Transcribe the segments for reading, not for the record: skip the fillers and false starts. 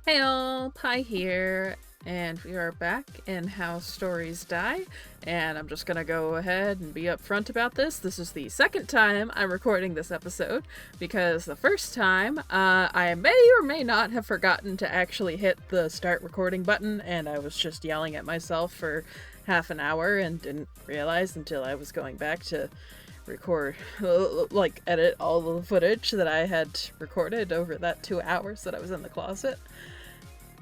Hey all, Pi here, and we are back in How Stories Die, and I'm just gonna go ahead and be upfront about this. This is the second time I'm recording this episode, because the first time, I may or may not have forgotten to actually hit the start recording button, and I was just yelling at myself for half an hour and didn't realize until I was going back to record, edit all the footage that I had recorded over that 2 hours that I was in the closet.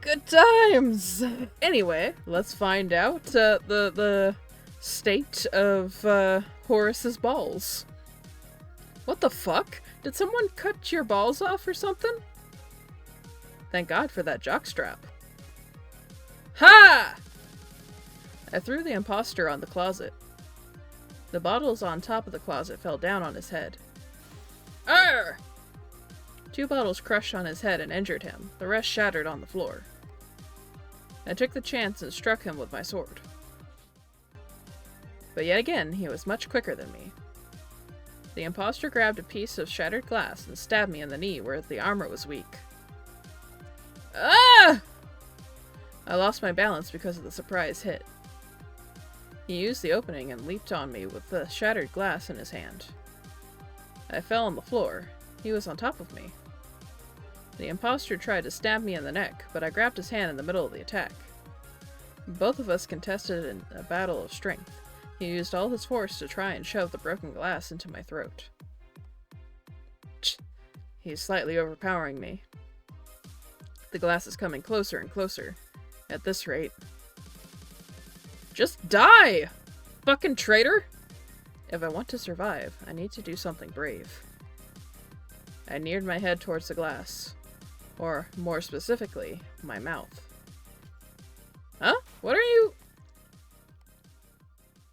Good times! Anyway, let's find out the state of Horace's balls. What the fuck? Did someone cut your balls off or something? Thank God for that jockstrap. Ha! I threw the imposter on the closet. The bottles on top of the closet fell down on his head. Arr! 2 bottles crushed on his head and injured him. The rest shattered on the floor. I took the chance and struck him with my sword. But yet again, he was much quicker than me. The imposter grabbed a piece of shattered glass and stabbed me in the knee where the armor was weak. Ah! I lost my balance because of the surprise hit. He used the opening and leaped on me with the shattered glass in his hand. I fell on the floor. He was on top of me. The imposter tried to stab me in the neck, but I grabbed his hand in the middle of the attack. Both of us contested in a battle of strength. He used all his force to try and shove the broken glass into my throat. He's slightly overpowering me. The glass is coming closer and closer. At this rate. Just die! Fucking traitor! If I want to survive, I need to do something brave. I neared my head towards the glass. Or, more specifically, my mouth. Huh? What are you?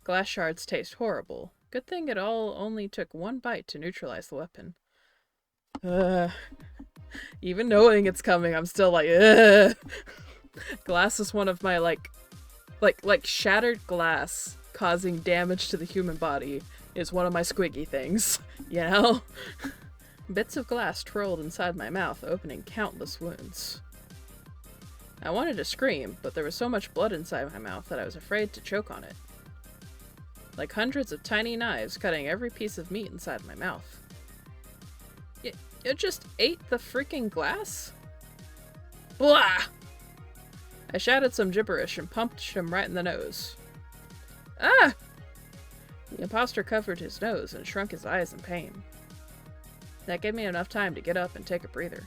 Glass shards taste horrible. Good thing it all only took 1 bite to neutralize the weapon. Even knowing it's coming, I'm still like, ugh. Glass is one of my, like shattered glass causing damage to the human body is one of my squiggy things, you know? Bits of glass twirled inside my mouth, opening countless wounds. I wanted to scream, but there was so much blood inside my mouth that I was afraid to choke on it. Like hundreds of tiny knives cutting every piece of meat inside my mouth. You just ate the freaking glass? Blah! I shouted some gibberish and punched him right in the nose. Ah! The imposter covered his nose and shrunk his eyes in pain. That gave me enough time to get up and take a breather.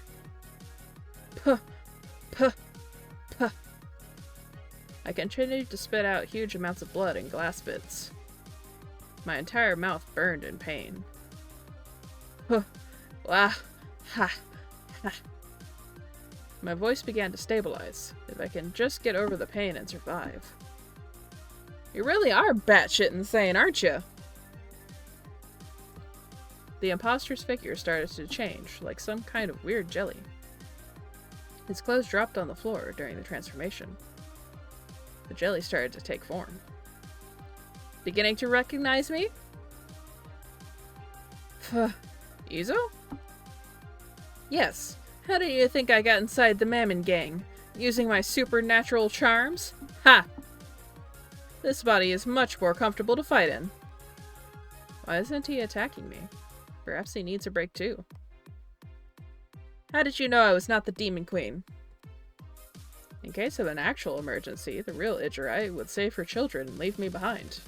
Puh! Puh! Puh! I continued to spit out huge amounts of blood and glass bits. My entire mouth burned in pain. Puh! Wah! Ha! Ha! My voice began to stabilize. If I can just get over the pain and survive. You really are batshit insane, aren't you? The imposter's figure started to change, like some kind of weird jelly. His clothes dropped on the floor during the transformation. The jelly started to take form. Beginning to recognize me? Izo? Yes. How do you think I got inside the Mammon gang? Using my supernatural charms? Ha! This body is much more comfortable to fight in. Why isn't he attacking me? Perhaps he needs a break too. How did you know I was not the Demon Queen? In case of an actual emergency, the real Idgerite would save her children and leave me behind.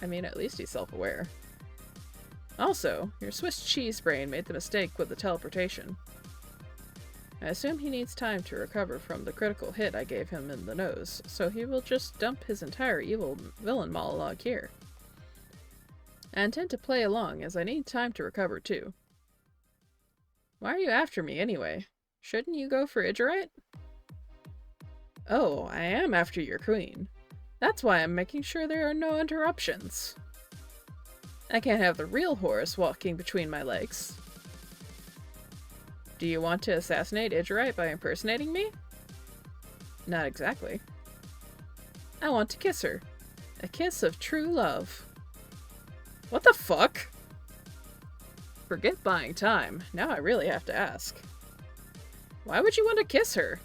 I mean, at least he's self-aware. Also, your Swiss cheese brain made the mistake with the teleportation. I assume he needs time to recover from the critical hit I gave him in the nose, so he will just dump his entire evil villain monologue here. I intend to play along, as I need time to recover too. Why are you after me anyway? Shouldn't you go for Idgerite? Oh, I am after your queen. That's why I'm making sure there are no interruptions. I can't have the real Horace walking between my legs. Do you want to assassinate Idgerite by impersonating me? Not exactly. I want to kiss her. A kiss of true love. What the fuck? Forget buying time. Now I really have to ask. Why would you want to kiss her?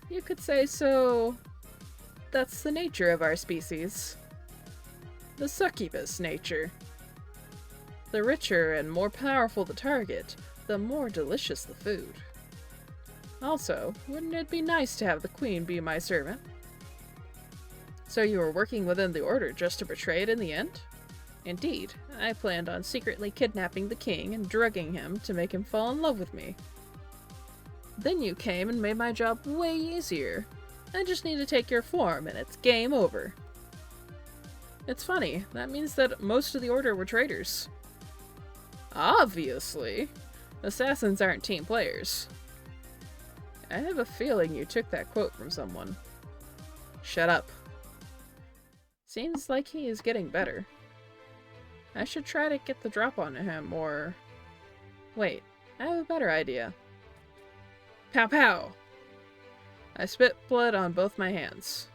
You could say so. That's the nature of our species. The succubus nature. The richer and more powerful the target, the more delicious the food. Also, wouldn't it be nice to have the queen be my servant? So you were working within the order just to betray it in the end? Indeed, I planned on secretly kidnapping the king and drugging him to make him fall in love with me. Then you came and made my job way easier. I just need to take your form and it's game over. It's funny, that means that most of the order were traitors. Obviously. Assassins aren't team players. I have a feeling you took that quote from someone. Shut up. Seems like he is getting better. I should try to get the drop on him, or... Wait, I have a better idea. Pow pow! I spit blood on both my hands.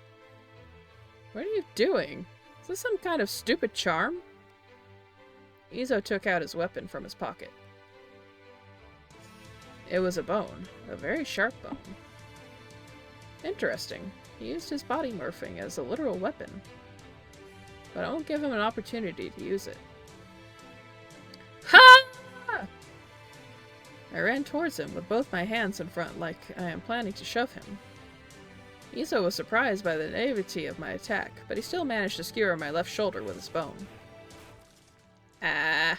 What are you doing? Is this some kind of stupid charm? Izo took out his weapon from his pocket. It was a bone, a very sharp bone. Interesting. He used his body morphing as a literal weapon. But I won't give him an opportunity to use it. Ha! I ran towards him with both my hands in front like I am planning to shove him. Izo was surprised by the naivety of my attack, but he still managed to skewer my left shoulder with his bone. Ah!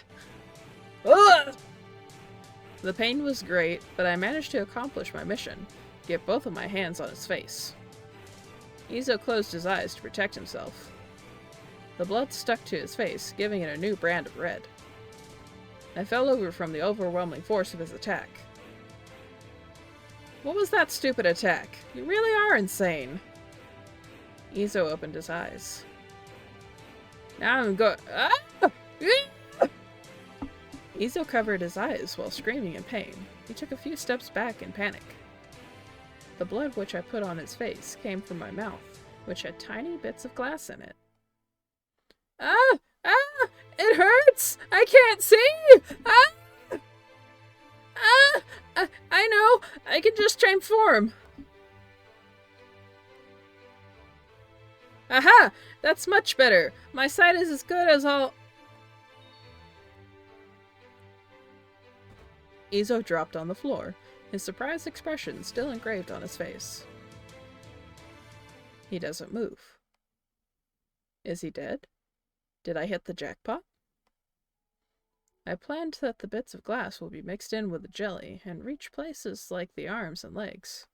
Ugh! The pain was great, but I managed to accomplish my mission, get both of my hands on his face. Izo closed his eyes to protect himself. The blood stuck to his face, giving it a new brand of red. I fell over from the overwhelming force of his attack. What was that stupid attack? You really are insane. Izo opened his eyes. Now I'm Ah! Izo covered his eyes while screaming in pain. He took a few steps back in panic. The blood which I put on his face came from my mouth, which had tiny bits of glass in it. Ah! Ah! It hurts! I can't see! Ah! Ah! I know! I can just transform! Aha! That's much better! My sight is as good as all... Izo dropped on the floor, his surprised expression still engraved on his face. He doesn't move. Is he dead? Did I hit the jackpot? I planned that the bits of glass will be mixed in with the jelly and reach places like the arms and legs.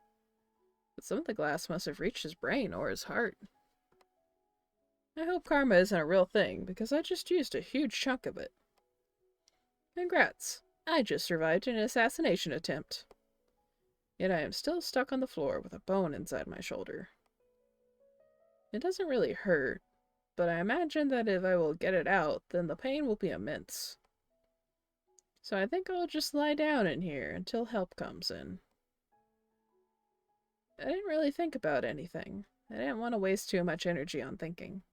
But some of the glass must have reached his brain or his heart. I hope karma isn't a real thing, because I just used a huge chunk of it. Congrats! I just survived an assassination attempt. Yet I am still stuck on the floor with a bone inside my shoulder. It doesn't really hurt, but I imagine that if I will get it out, then the pain will be immense. So I think I'll just lie down in here until help comes in. I didn't really think about anything. I didn't want to waste too much energy on thinking.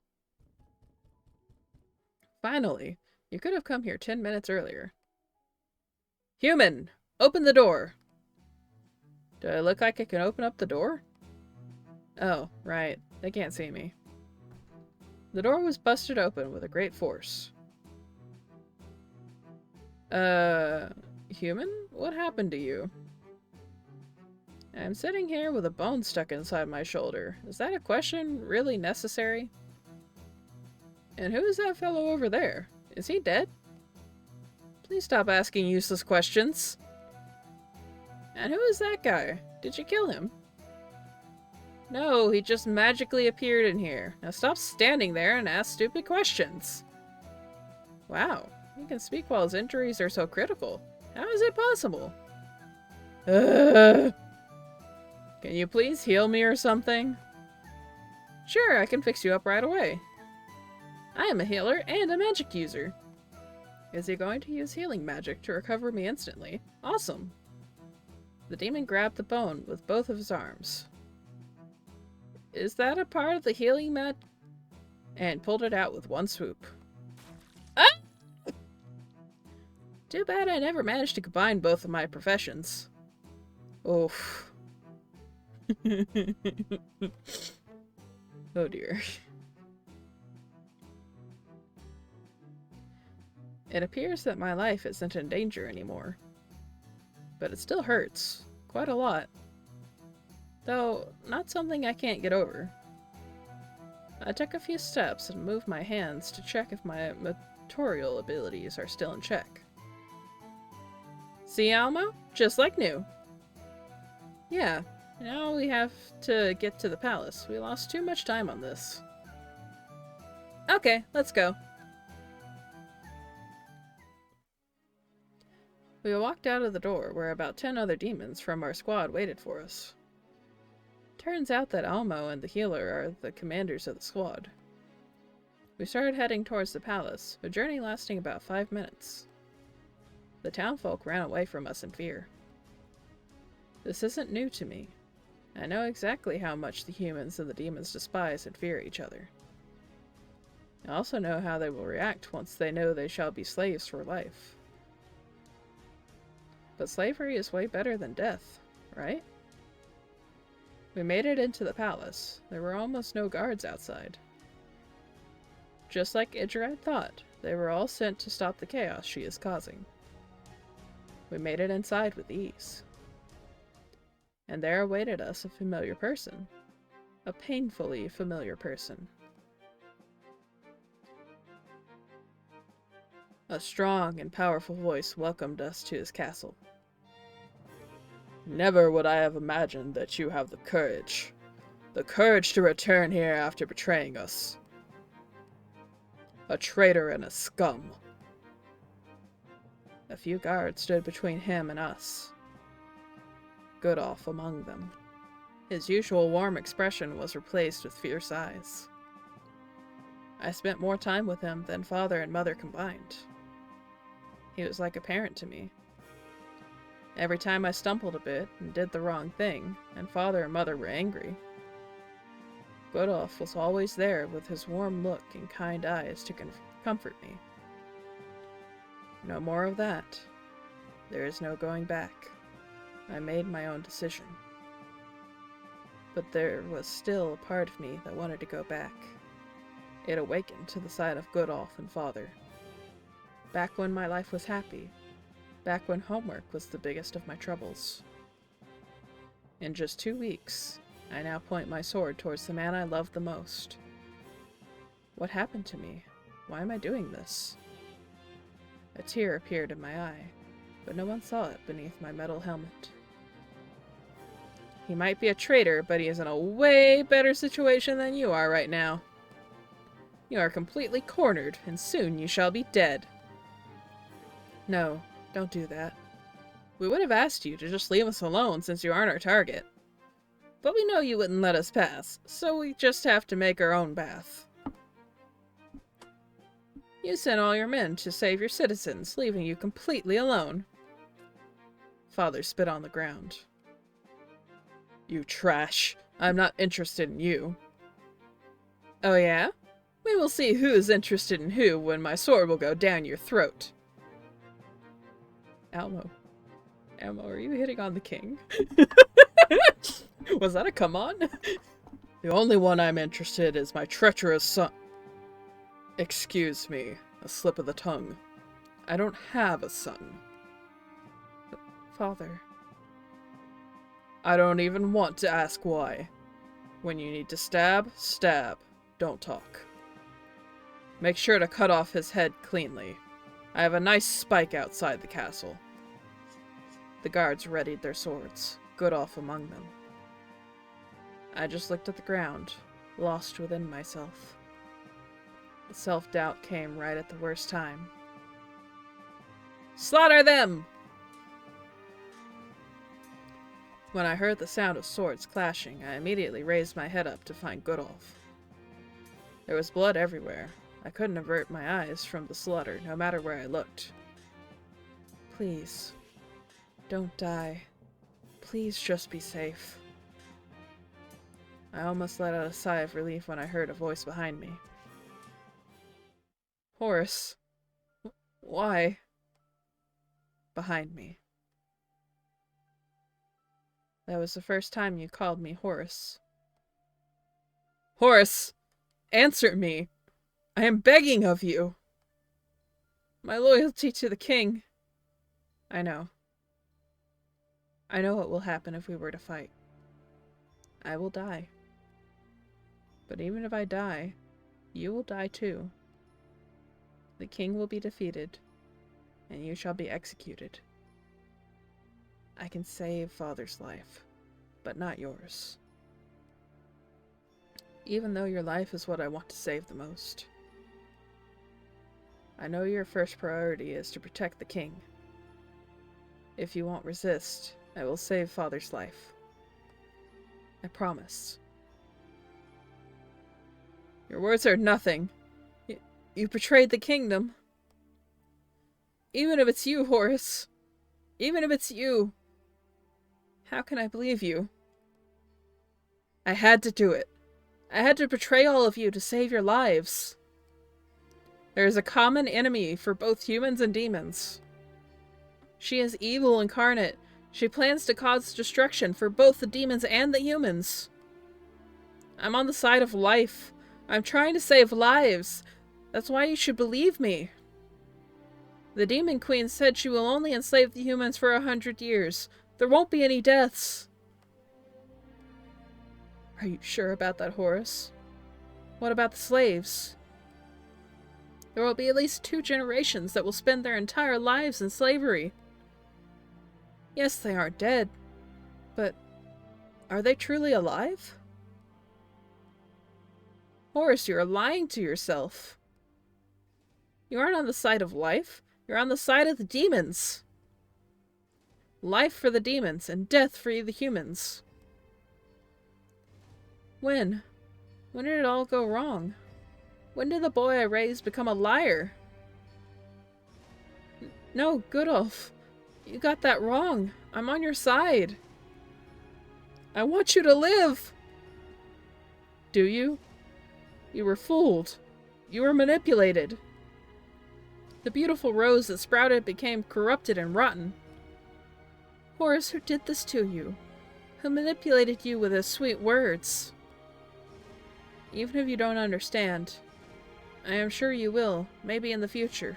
Finally, you could have come here 10 minutes earlier. Human! Open the door! Do I look like I can open up the door? Oh, right. They can't see me. The door was busted open with a great force. Human? What happened to you? I'm sitting here with a bone stuck inside my shoulder. Is that a question really necessary? And who is that fellow over there? Is he dead? Please stop asking useless questions. And who is that guy? Did you kill him? No, he just magically appeared in here. Now stop standing there and ask stupid questions. Wow, he can speak while his injuries are so critical. How is it possible? Can you please heal me or something? Sure, I can fix you up right away. I am a healer and a magic user. Is he going to use healing magic to recover me instantly? Awesome. The demon grabbed the bone with both of his arms. Is that a part of the healing mat? And pulled it out with one swoop. Ah! Too bad I never managed to combine both of my professions. Oof. Oh dear. It appears that my life isn't in danger anymore. But it still hurts. Quite a lot. Though, not something I can't get over. I took a few steps and moved my hands to check if my motorial abilities are still in check. See, Almo? Just like new. Yeah, now we have to get to the palace. We lost too much time on this. Okay, let's go. We walked out of the door where about 10 other demons from our squad waited for us. Turns out that Almo and the healer are the commanders of the squad. We started heading towards the palace, a journey lasting about 5 minutes. The townfolk ran away from us in fear. This isn't new to me. I know exactly how much the humans and the demons despise and fear each other. I also know how they will react once they know they shall be slaves for life. But slavery is way better than death, right? We made it into the palace. There were almost no guards outside. Just like Idra had thought, they were all sent to stop the chaos she is causing. We made it inside with ease. And there awaited us a familiar person. A painfully familiar person. A strong and powerful voice welcomed us to his castle. Never would I have imagined that you have the courage to return here after betraying us. A traitor and a scum. A few guards stood between him and us. Goodolf among them. His usual warm expression was replaced with fierce eyes. I spent more time with him than father and mother combined. He was like a parent to me. Every time I stumbled a bit and did the wrong thing, and father and mother were angry, Goodolf was always there with his warm look and kind eyes to comfort me. No more of that. There is no going back. I made my own decision. But there was still a part of me that wanted to go back. It awakened to the side of Goodolf and father. Back when my life was happy. Back when homework was the biggest of my troubles. In just 2 weeks, I now point my sword towards the man I love the most. What happened to me? Why am I doing this? A tear appeared in my eye, but no one saw it beneath my metal helmet. He might be a traitor, but he is in a way better situation than you are right now. You are completely cornered, and soon you shall be dead. No, don't do that. We would have asked you to just leave us alone since you aren't our target. But we know you wouldn't let us pass, so we just have to make our own path. You sent all your men to save your citizens, leaving you completely alone. Father spit on the ground. You trash. I'm not interested in you. Oh yeah? We will see who is interested in who when my sword will go down your throat. Almo, are you hitting on the king? Was that a come on? The only one I'm interested is my treacherous son. Excuse me, a slip of the tongue. I don't have a son. Father. I don't even want to ask why. When you need to stab, stab. Don't talk. Make sure to cut off his head cleanly. I have a nice spike outside the castle. The guards readied their swords, Goodolf among them. I just looked at the ground, lost within myself. The self-doubt came right at the worst time. Slaughter them! When I heard the sound of swords clashing, I immediately raised my head up to find Goodolf. There was blood everywhere. I couldn't avert my eyes from the slaughter, no matter where I looked. Please, don't die. Please just be safe. I almost let out a sigh of relief when I heard a voice behind me. Horace. Why? Behind me. That was the first time you called me Horace. Horace! Answer me! I am begging of you! My loyalty to the king. I know. I know what will happen if we were to fight. I will die. But even if I die, you will die too. The king will be defeated, and you shall be executed. I can save Father's life, but not yours. Even though your life is what I want to save the most. I know your first priority is to protect the king. If you won't resist, I will save Father's life. I promise. Your words are nothing. You betrayed the kingdom. Even if it's you, Horace. Even if it's you. How can I believe you? I had to do it. I had to betray all of you to save your lives. There is a common enemy for both humans and demons. She is evil incarnate. She plans to cause destruction for both the demons and the humans. I'm on the side of life. I'm trying to save lives. That's why you should believe me. The Demon Queen said she will only enslave the humans for 100 years. There won't be any deaths. Are you sure about that, Horace? What about the slaves? There will be at least 2 generations that will spend their entire lives in slavery. Yes, they aren't dead, but are they truly alive? Horace, you are lying to yourself. You aren't on the side of life. You're on the side of the demons. Life for the demons and death for the humans. When? When did it all go wrong? When did the boy I raised become a liar? No, Goodolf. You got that wrong. I'm on your side. I want you to live. Do you? You were fooled. You were manipulated. The beautiful rose that sprouted became corrupted and rotten. Horace, who did this to you? Who manipulated you with his sweet words? Even if you don't understand, I am sure you will, maybe in the future.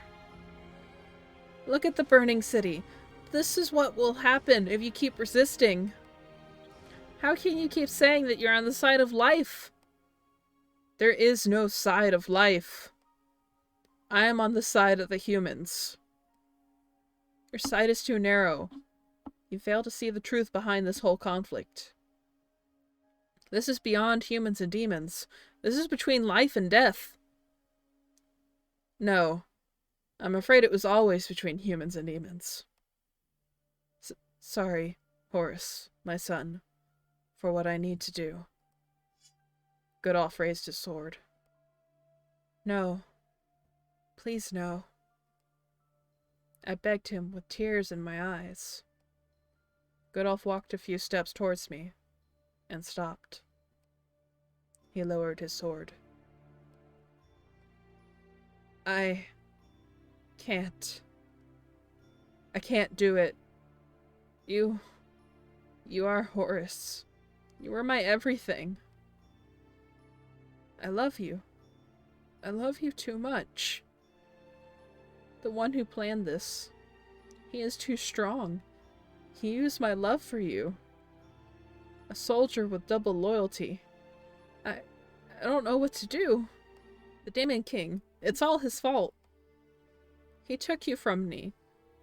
Look at the burning city. This is what will happen if you keep resisting. How can you keep saying that you're on the side of life? There is no side of life. I am on the side of the humans. Your sight is too narrow. You fail to see the truth behind this whole conflict. This is beyond humans and demons. This is between life and death. No. I'm afraid it was always between humans and demons. Sorry, Horace, my son, for what I need to do. Goodolf raised his sword. No. Please no. I begged him with tears in my eyes. Goodolf walked a few steps towards me, and stopped. He lowered his sword. I can't do it. You are Horace. You are my everything. I love you. I love you too much. The one who planned this, he is too strong. He used my love for you. A soldier with double loyalty. I don't know what to do. The Demon King, it's all his fault. He took you from me,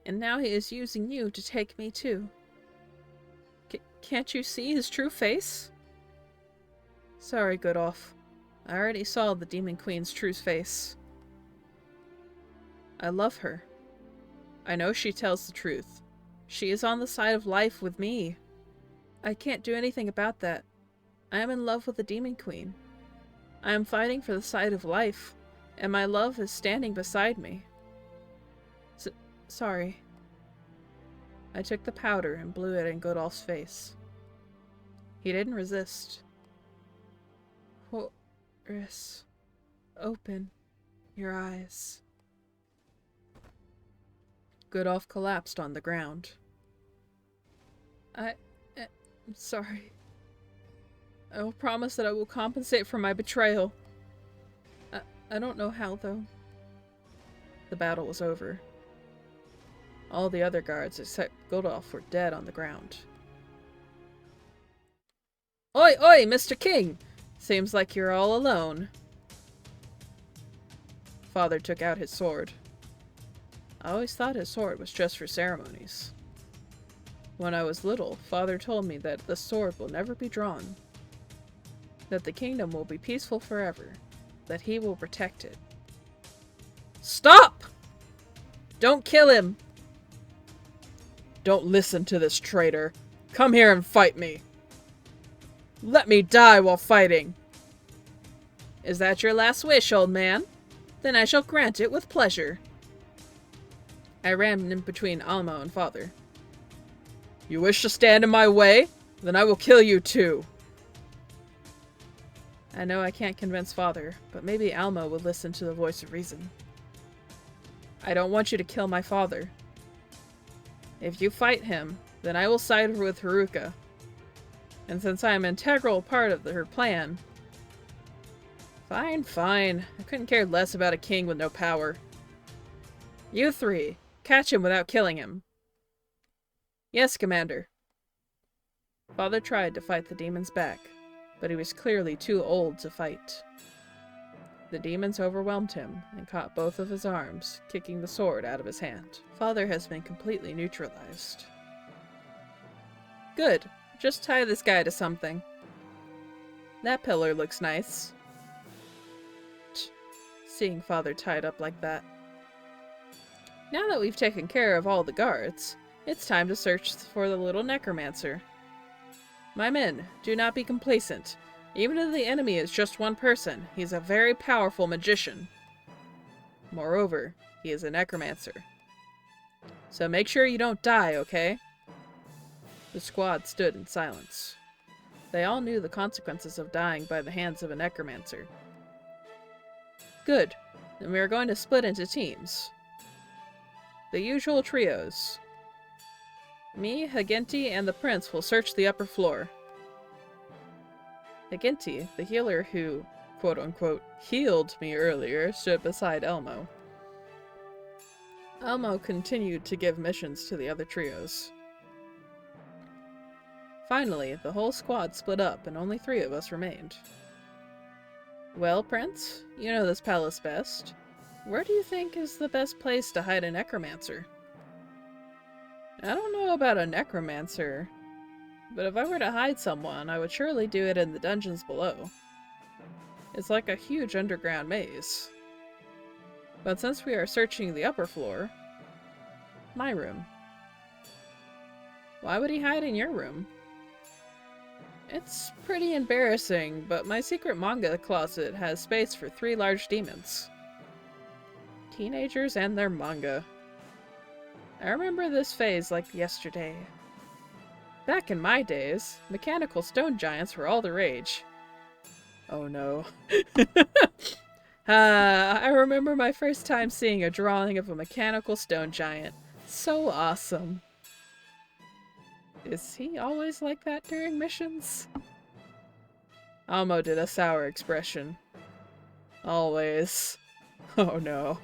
and now he is using you to take me too. Can't you see his true face? Sorry, Goodolf. I already saw the Demon Queen's true face. I love her. I know she tells the truth. She is on the side of life with me. I can't do anything about that. I am in love with the Demon Queen. I am fighting for the side of life, and my love is standing beside me. Sorry. I took the powder and blew it in Goodolf's face. He didn't resist. Horace, open your eyes. Goodolf collapsed on the ground. I'm sorry. I will promise that I will compensate for my betrayal. I don't know how, though. The battle was over. All the other guards except Godolph were dead on the ground. Oi, oi, Mr. King! Seems like you're all alone. Father took out his sword. I always thought his sword was just for ceremonies. When I was little, Father told me that the sword will never be drawn. That the kingdom will be peaceful forever. That he will protect it. Stop! Don't kill him! Don't listen to this traitor. Come here and fight me. Let me die while fighting. Is that your last wish, old man? Then I shall grant it with pleasure. I ran in between Almo and Father. You wish to stand in my way? Then I will kill you too. I know I can't convince Father, but maybe Almo will listen to the voice of reason. I don't want you to kill my father. If you fight him, then I will side with Haruka. And since I am an integral part of her plan... Fine, fine. I couldn't care less about a king with no power. You three, catch him without killing him. Yes, Commander. Father tried to fight the demons back, but he was clearly too old to fight. The demons overwhelmed him and caught both of his arms, kicking the sword out of his hand. Father has been completely neutralized. Good. Just tie this guy to something. That pillar looks nice. Seeing Father tied up like that. Now that we've taken care of all the guards, it's time to search for the little necromancer. My men, do not be complacent. Even if the enemy is just one person, he's a very powerful magician. Moreover, he is a necromancer. So make sure you don't die, okay? The squad stood in silence. They all knew the consequences of dying by the hands of a necromancer. Good. Then we are going to split into teams. The usual trios. Me, Hagenti, and the prince will search the upper floor. Hagenti, the healer who, quote-unquote, healed me earlier, stood beside Elmo. Elmo continued to give missions to the other trios. Finally, the whole squad split up and only 3 of us remained. Well, Prince, you know this palace best. Where do you think is the best place to hide a necromancer? I don't know about a necromancer, but if I were to hide someone, I would surely do it in the dungeons below. It's like a huge underground maze. But since we are searching the upper floor, my room. Why would he hide in your room? It's pretty embarrassing, but my secret manga closet has space for 3 large demons. Teenagers and their manga. I remember this phase like yesterday. Back in my days, mechanical stone giants were all the rage. Oh no. I remember my first time seeing a drawing of a mechanical stone giant. So awesome. Is he always like that during missions? Almo did a sour expression. Always. Oh no.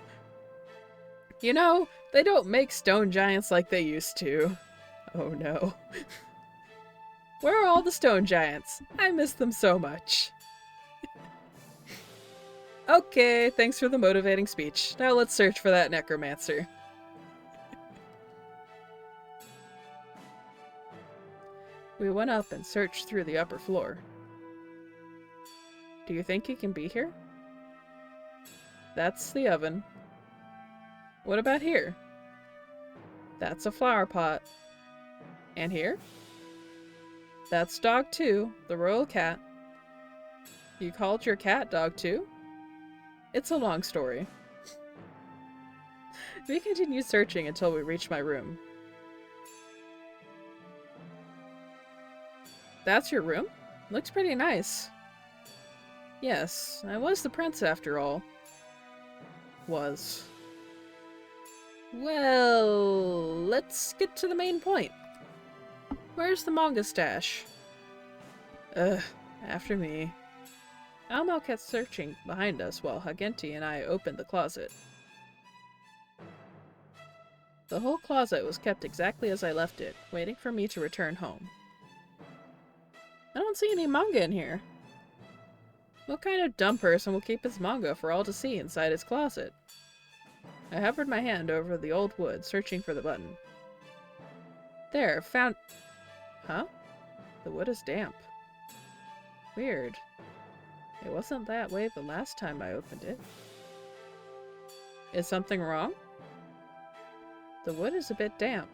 You know, they don't make stone giants like they used to. Oh no. Where are all the stone giants? I miss them so much. Okay, thanks for the motivating speech. Now let's search for that necromancer. We went up and searched through the upper floor. Do you think he can be here? That's the oven. What about here? That's a flower pot. And here? That's Dog 2, the royal cat. You called your cat Dog 2? It's a long story. We continued searching until we reached my room. That's your room? Looks pretty nice. Yes, I was the prince after all. Was. Well, let's get to the main point. Where's the manga stash? Ugh, after me. Almo kept searching behind us while Hagenti and I opened the closet. The whole closet was kept exactly as I left it, waiting for me to return home. I don't see any manga in here. What kind of dumb person will keep his manga for all to see inside his closet? I hovered my hand over the old wood, searching for the button. There, found... Huh? The wood is damp. Weird. It wasn't that way the last time I opened it. Is something wrong? The wood is a bit damp.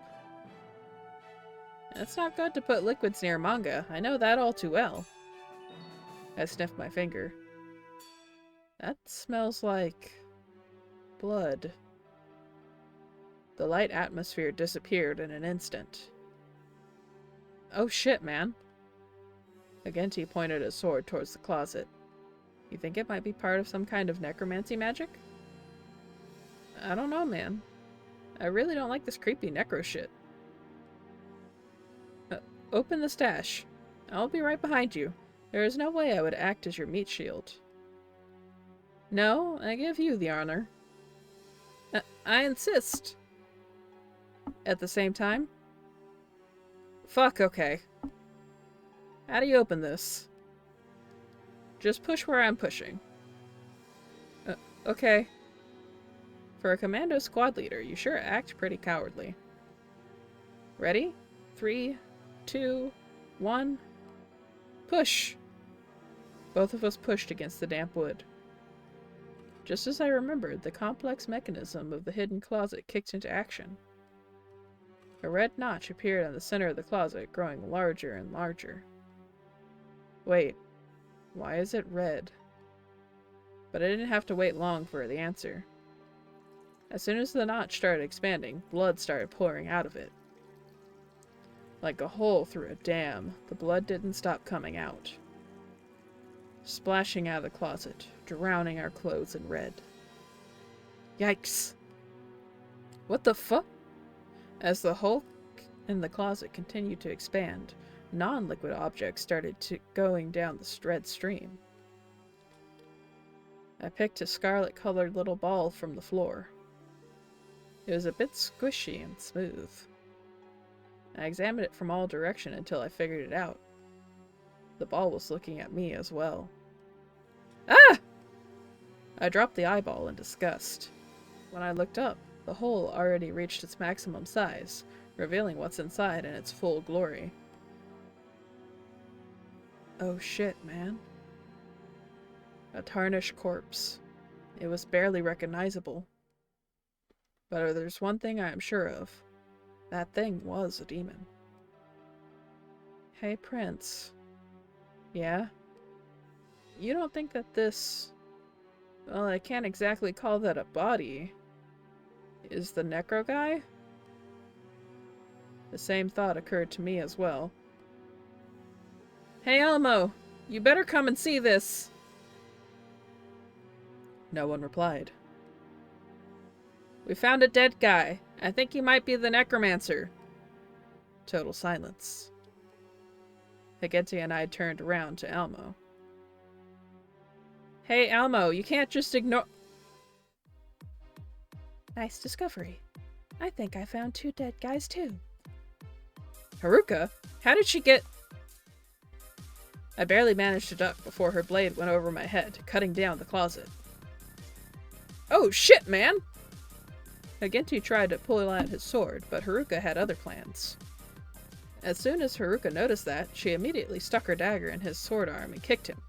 It's not good to put liquids near manga. I know that all too well. I sniffed my finger. That smells like... blood. The light atmosphere disappeared in an instant. Oh shit, man. Agenti pointed his sword towards the closet. You think it might be part of some kind of necromancy magic? I don't know, man. I really don't like this creepy necro shit. Open the stash. I'll be right behind you. There is no way I would act as your meat shield. No, I give you the honor. I insist. At the same time? Fuck, okay. How do you open this? Just push where I'm pushing. Okay. For a commando squad leader, you sure act pretty cowardly. Ready? 3, 2, 1. Push! Both of us pushed against the damp wood. Just as I remembered, the complex mechanism of the hidden closet kicked into action. A red notch appeared in the center of the closet, growing larger and larger. Wait, why is it red? But I didn't have to wait long for the answer. As soon as the notch started expanding, blood started pouring out of it. Like a hole through a dam, the blood didn't stop coming out. Splashing out of the closet, drowning our clothes in red. Yikes! What the fuck? As the hole in the closet continued to expand, non-liquid objects started going down the red stream. I picked a scarlet-colored little ball from the floor. It was a bit squishy and smooth. I examined it from all directions until I figured it out. The ball was looking at me as well. Ah! I dropped the eyeball in disgust. When I looked up, the hole already reached its maximum size, revealing what's inside in its full glory. Oh shit, man. A tarnished corpse. It was barely recognizable. But there's one thing I am sure of. That thing was a demon. Hey, Prince. Yeah? You don't think that this... well, I can't exactly call that a body. Is the necro guy? The same thought occurred to me as well. Hey, Elmo! You better come and see this! No one replied. We found a dead guy. I think he might be the necromancer. Total silence. Hagenti and I turned around to Elmo. Hey, Elmo, you can't just ignore... Nice discovery. I think I found 2 dead guys, too. Haruka? How did she get... I barely managed to duck before her blade went over my head, cutting down the closet. Oh shit, man! Hagenti tried to pull out his sword, but Haruka had other plans. As soon as Haruka noticed that, she immediately stuck her dagger in his sword arm and kicked him.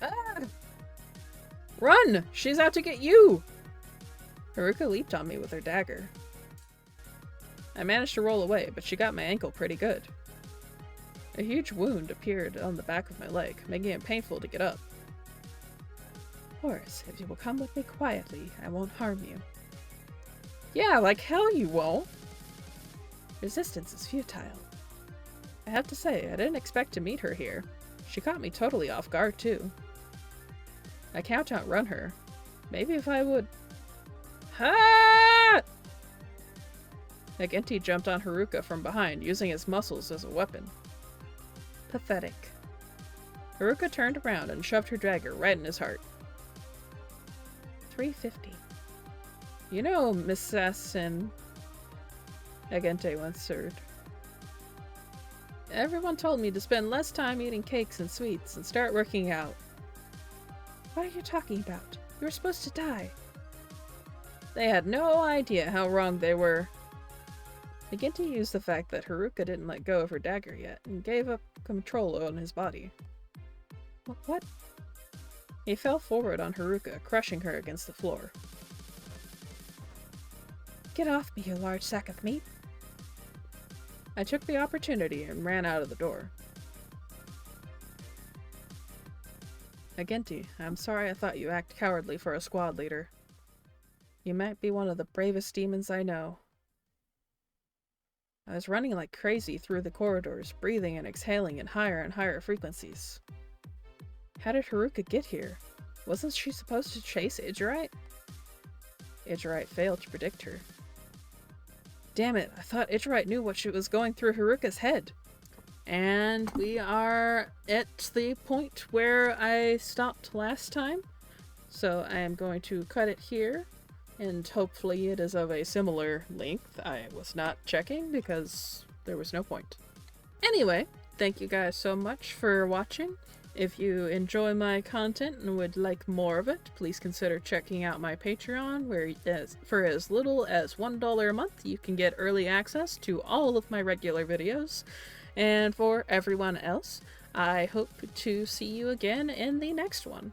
Ah! Run! She's out to get you! Haruka leaped on me with her dagger. I managed to roll away, but she got my ankle pretty good. A huge wound appeared on the back of my leg, making it painful to get up. Horace, if you will come with me quietly, I won't harm you. Yeah, like hell you won't! Resistance is futile. I have to say, I didn't expect to meet her here. She caught me totally off guard, too. I can't outrun her. Maybe if I would... Ha! Hagenti jumped on Haruka from behind, using his muscles as a weapon. Pathetic. Haruka turned around and shoved her dagger right in his heart. 350. You know, Miss Assassin, Agente once served. Everyone told me to spend less time eating cakes and sweets and start working out. What are you talking about? You were supposed to die. They had no idea how wrong they were. Agente used the fact that Haruka didn't let go of her dagger yet and gave up control on his body. What? He fell forward on Haruka, crushing her against the floor. Get off me, you large sack of meat. I took the opportunity and ran out of the door. Agente, I'm sorry I thought you act cowardly for a squad leader. You might be one of the bravest demons I know. I was running like crazy through the corridors, breathing and exhaling in higher and higher frequencies. How did Haruka get here? Wasn't she supposed to chase Idgerite? Idgerite failed to predict her. Damn it, I thought Idgerite knew what was going through Haruka's head. And we are at the point where I stopped last time. So I am going to cut it here. And hopefully it is of a similar length. I was not checking because there was no point. Anyway, thank you guys so much for watching. If you enjoy my content and would like more of it, please consider checking out my Patreon, where for as little as $1 a month, you can get early access to all of my regular videos. And for everyone else, I hope to see you again in the next one.